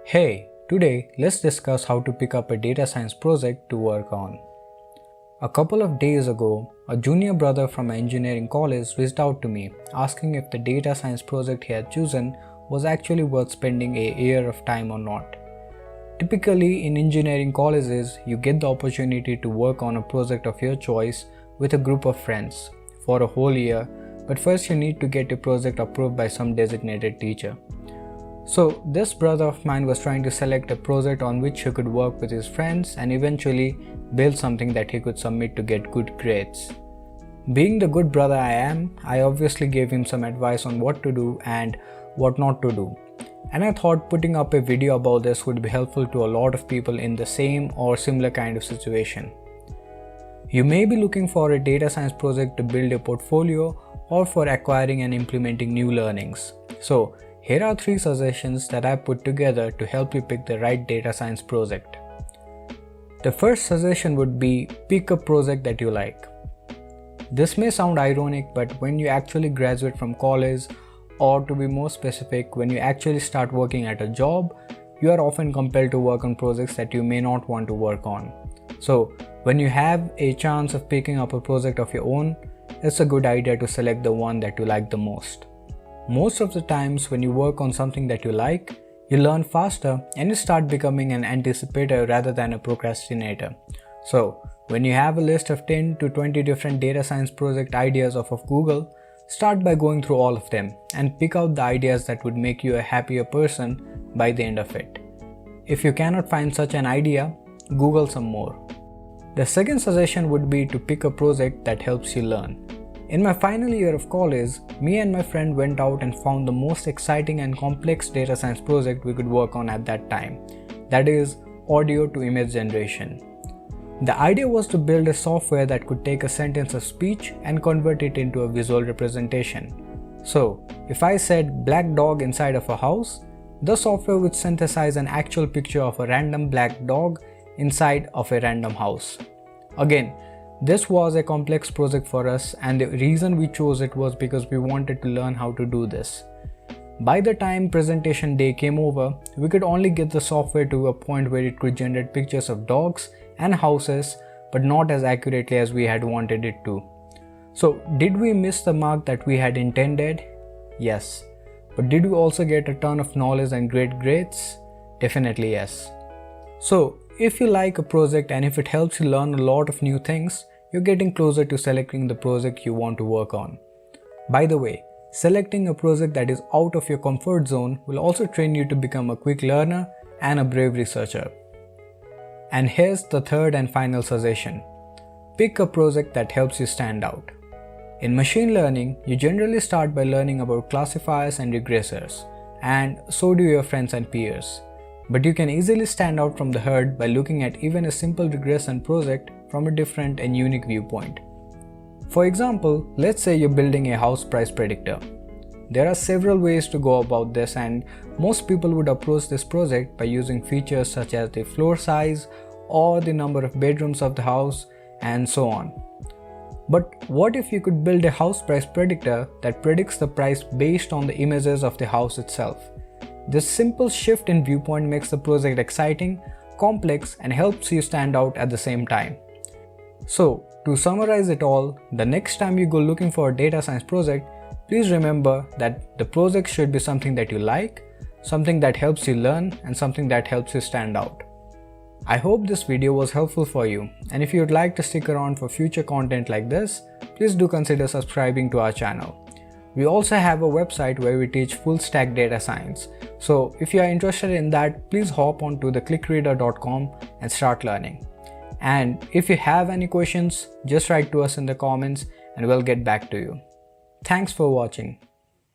Hey, today let's discuss how to pick up a data science project to work on. A couple of days ago, a junior brother from an engineering college reached out to me asking if the data science project he had chosen was actually worth spending a year of time or not. Typically, in engineering colleges, you get the opportunity to work on a project of your choice with a group of friends for a whole year, but first you need to get your project approved by some designated teacher. So this brother of mine was trying to select a project on which he could work with his friends and eventually build something that he could submit to get good grades. Being the good brother I am, I obviously gave him some advice on what to do and what not to do. And I thought putting up a video about this would be helpful to a lot of people in the same or similar kind of situation. You may be looking for a data science project to build a portfolio or for acquiring and implementing new learnings. So here are 3 suggestions that I put together to help you pick the right data science project. The first suggestion would be pick a project that you like. This may sound ironic, but when you actually graduate from college, or to be more specific, when you actually start working at a job, you are often compelled to work on projects that you may not want to work on. So when you have a chance of picking up a project of your own, it's a good idea to select the one that you like the most. Most of the times when you work on something that you like, you learn faster and you start becoming an anticipator rather than a procrastinator. So when you have a list of 10 to 20 different data science project ideas off of Google, start by going through all of them and pick out the ideas that would make you a happier person by the end of it. If you cannot find such an idea, Google some more. The second suggestion would be to pick a project that helps you learn. In my final year of college, me and my friend went out and found the most exciting and complex data science project we could work on at that time. That is, audio to image generation. The idea was to build a software that could take a sentence of speech and convert it into a visual representation. So, if I said black dog inside of a house, the software would synthesize an actual picture of a random black dog inside of a random house. Again, this was a complex project for us, and the reason we chose it was because we wanted to learn how to do this. By the time presentation day came over, we could only get the software to a point where it could generate pictures of dogs and houses, but not as accurately as we had wanted it to. So did we miss the mark that we had intended? Yes. But did we also get a ton of knowledge and great grades? Definitely yes. So if you like a project and if it helps you learn a lot of new things, you're getting closer to selecting the project you want to work on. By the way, selecting a project that is out of your comfort zone will also train you to become a quick learner and a brave researcher. And here's the third and final suggestion. Pick a project that helps you stand out. In machine learning, you generally start by learning about classifiers and regressors, and so do your friends and peers. But you can easily stand out from the herd by looking at even a simple regression project from a different and unique viewpoint. For example, let's say you're building a house price predictor. There are several ways to go about this, and most people would approach this project by using features such as the floor size or the number of bedrooms of the house and so on. But what if you could build a house price predictor that predicts the price based on the images of the house itself? This simple shift in viewpoint makes the project exciting, complex, and helps you stand out at the same time. So, to summarize it all, the next time you go looking for a data science project, please remember that the project should be something that you like, something that helps you learn, and something that helps you stand out. I hope this video was helpful for you, and if you would like to stick around for future content like this, please do consider subscribing to our channel. We also have a website where we teach full stack data science. So if you are interested in that, please hop on to theclickreader.com and start learning. And if you have any questions, just write to us in the comments and we'll get back to you. Thanks for watching.